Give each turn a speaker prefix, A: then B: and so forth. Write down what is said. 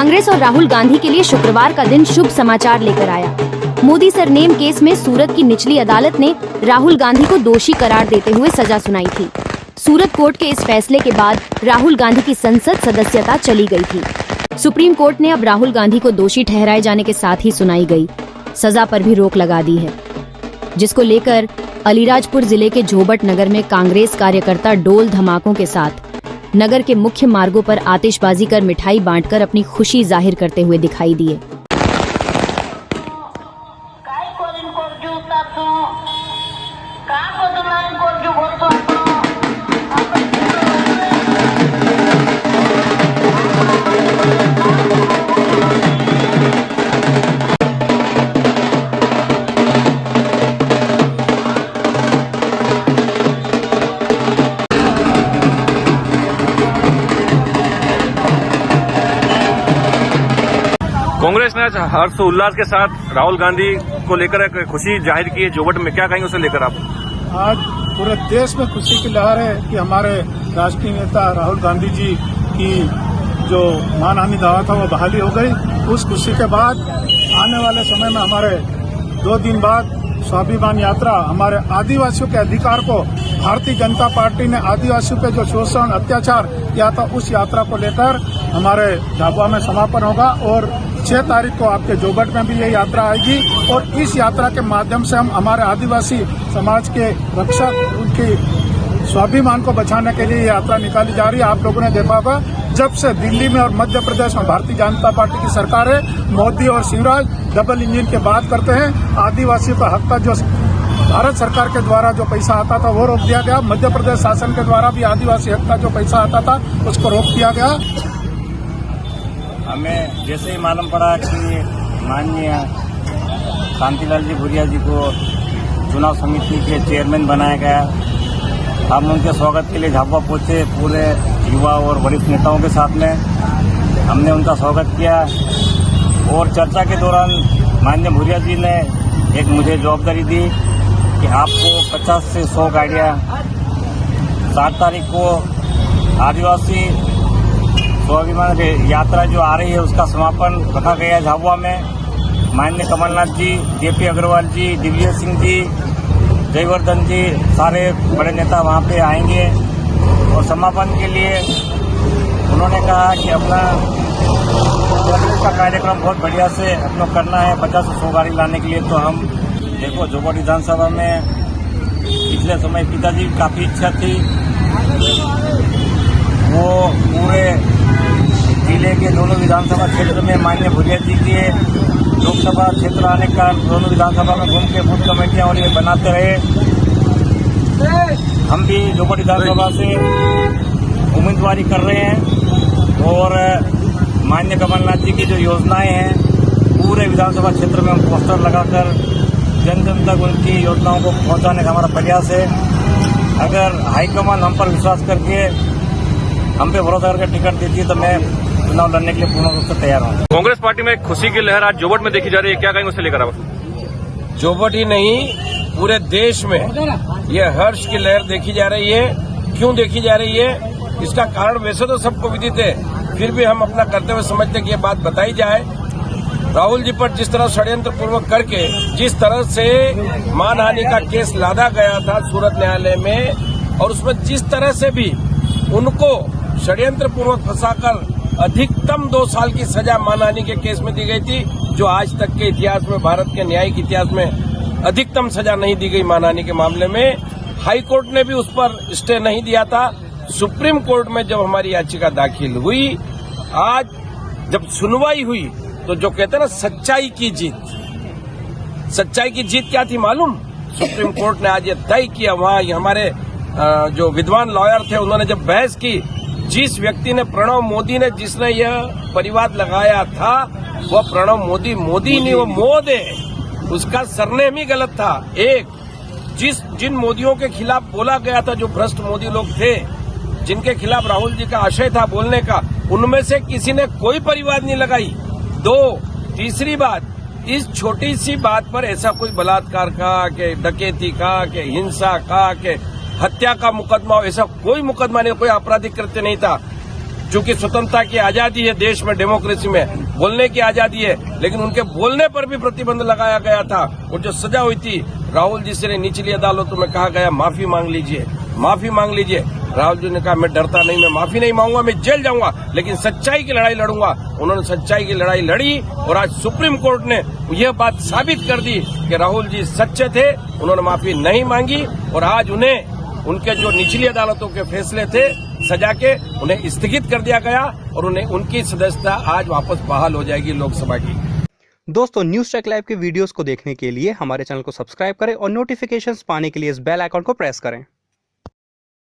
A: कांग्रेस और राहुल गांधी के लिए शुक्रवार का दिन शुभ समाचार लेकर आया। मोदी सरनेम केस में सूरत की निचली अदालत ने राहुल गांधी को दोषी करार देते हुए सजा सुनाई थी। सूरत कोर्ट के इस फैसले के बाद राहुल गांधी की संसद सदस्यता चली गई थी। सुप्रीम कोर्ट ने अब राहुल गांधी को दोषी ठहराए जाने के साथ ही सुनाई गई सजा पर भी रोक लगा दी है, जिसको लेकर अलीराजपुर जिले के झोबट नगर में कांग्रेस कार्यकर्ता डोल धमाकों के साथ नगर के मुख्य मार्गों पर आतिशबाजी कर मिठाई बांटकर अपनी खुशी जाहिर करते हुए दिखाई दिए।
B: कांग्रेस ने आज हर्ष उल्लास के साथ राहुल गांधी को लेकर एक खुशी जाहिर की है जोबट में, क्या कहेंगे उसे लेकर आप?
C: आज पूरे देश में खुशी की लहर है कि हमारे राष्ट्रीय नेता राहुल गांधी जी की जो मानहानि दावा था वो बहाली हो गई। उस खुशी के बाद आने वाले समय में हमारे 2 दिन बाद स्वाभिमान यात्रा हमारे आदिवासियों के अधिकार को भारतीय जनता पार्टी ने आदिवासियों पे जो शोषण अत्याचार किया था उस यात्रा को लेकर हमारे झाबुआ में समापन होगा और 6 तारीख को आपके जोबट में भी ये यात्रा आएगी और इस यात्रा के माध्यम से हम हमारे आदिवासी समाज के रक्षक उनकी स्वाभिमान को बचाने के लिए यात्रा निकाली जा रही है। आप लोगों ने देखा होगा जब से दिल्ली में और मध्य प्रदेश में भारतीय जनता पार्टी की सरकार है, मोदी और शिवराज डबल इंजन की बात करते हैं। आदिवासियों का हक का जो भारत सरकार के द्वारा जो पैसा आता था वो रोक दिया गया। मध्य प्रदेश शासन के द्वारा भी आदिवासी हक का जो पैसा आता था उसको रोक दिया गया।
D: हमें जैसे ही मालूम पड़ा कि माननीय कांतिलाल जी भूरिया जी को चुनाव समिति के चेयरमैन बनाया गया, हम उनके स्वागत के लिए झाबुआ पहुंचे पूरे युवा और वरिष्ठ नेताओं के साथ में। हमने उनका स्वागत किया और चर्चा के दौरान माननीय भूरिया जी ने एक मुझे जवाबदारी दी कि आपको 50 से 100 गाड़ियाँ 7 तारीख को आदिवासी स्वाभिमान यात्रा जो आ रही है उसका समापन रखा गया है झाबुआ में। माननीय कमलनाथ जी, जेपी अग्रवाल जी, दिग्विजय सिंह जी, जयवर्धन जी, सारे बड़े नेता वहाँ पे आएंगे और समापन के लिए उन्होंने कहा कि अपना का कार्यक्रम बहुत बढ़िया से अपना करना है। 50 से 100 गाड़ी लाने के लिए तो हम देखो जोबट विधानसभा में पिछले समय पिताजी की काफ़ी इच्छा थी, वो पूरे जिले के दोनों विधानसभा क्षेत्र में माननीय भूरिया जी के लोकसभा क्षेत्र आने का दोनों विधानसभा में घूम के बूथ कमेटियां और ये बनाते रहे। हम भी जोबट विधानसभा से उम्मीदवारी कर रहे हैं और माननीय कमलनाथ जी की जो योजनाएं हैं पूरे विधानसभा क्षेत्र में हम पोस्टर लगाकर जन जन तक उनकी योजनाओं को पहुंचाने का हमारा प्रयास है। अगर हाईकमान हम पर विश्वास करके हम पे भरोसा करके टिकट देती है तो मैं चुनाव लड़ने के लिए पूर्ण रूप से तैयार हूँ।
B: कांग्रेस पार्टी में खुशी की लहर आज जोबट में देखी जा रही है, क्या कहेंगे उसे लेकर आप?
E: जोबट ही नहीं पूरे देश में ये हर्ष की लहर देखी जा रही है। क्यों देखी जा रही है इसका कारण वैसे तो सबको विदित है, फिर भी हम अपना करते हुए समझते हैं कि ये बात बताई जाए। राहुल जी पर जिस तरह षड्यंत्र पूर्वक करके जिस तरह से मानहानि का केस लादा गया था सूरत न्यायालय में और उसमें जिस तरह से भी उनको षड्यंत्र पूर्वक फंसाकर अधिकतम 2 साल की सजा मानहानि के केस में दी गई थी, जो आज तक के इतिहास में भारत के न्यायिक इतिहास में अधिकतम सजा नहीं दी गई मानहानि के मामले में। हाई कोर्ट ने भी उस पर स्टे नहीं दिया था। सुप्रीम कोर्ट में जब हमारी याचिका दाखिल हुई, आज जब सुनवाई हुई तो जो कहते हैं ना सच्चाई की जीत क्या थी मालूम? सुप्रीम कोर्ट ने आज ये तय किया, वहाँ हमारे जो विद्वान लॉयर थे उन्होंने जब बहस की, जिस व्यक्ति ने प्रणव मोदी ने जिसने यह परिवाद लगाया था वह प्रणव मोदी नहीं, वो मोद है, उसका सरनेम ही गलत था। जिन मोदियों के खिलाफ बोला गया था, जो भ्रष्ट मोदी लोग थे जिनके खिलाफ राहुल जी का आशय था बोलने का, उनमें से किसी ने कोई परिवाद नहीं लगाई। 2, तीसरी बात, इस छोटी सी बात पर ऐसा कोई बलात्कार का के डकैती का के हिंसा का के हत्या का मुकदमा, ऐसा कोई मुकदमा नहीं, कोई आपराधिक कृत्य नहीं था। चूंकि स्वतंत्रता की आजादी है देश में, डेमोक्रेसी में बोलने की आजादी है, लेकिन उनके बोलने पर भी प्रतिबंध लगाया गया था। और जो सजा हुई थी, राहुल जी से निचली अदालतों में कहा गया माफी मांग लीजिए, माफी मांग लीजिए। राहुल जी ने कहा मैं डरता नहीं, मैं माफी नहीं मांगूंगा, मैं जेल जाऊंगा, लेकिन सच्चाई की लड़ाई लड़ूंगा। उन्होंने सच्चाई की लड़ाई लड़ी और आज सुप्रीम कोर्ट ने यह बात साबित कर दी कि राहुल जी सच्चे थे, उन्होंने माफी नहीं मांगी। और आज उन्हें उनके जो निचली अदालतों के फैसले थे सजा के, उन्हें स्थगित कर दिया गया और उन्हें उनकी सदस्यता आज वापस बहाल हो जाएगी लोकसभा की।
F: दोस्तों, न्यूज टेक लाइव के वीडियोस को देखने के लिए हमारे चैनल को सब्सक्राइब करें और नोटिफिकेशंस पाने के लिए इस बेल आइकॉन को प्रेस करें।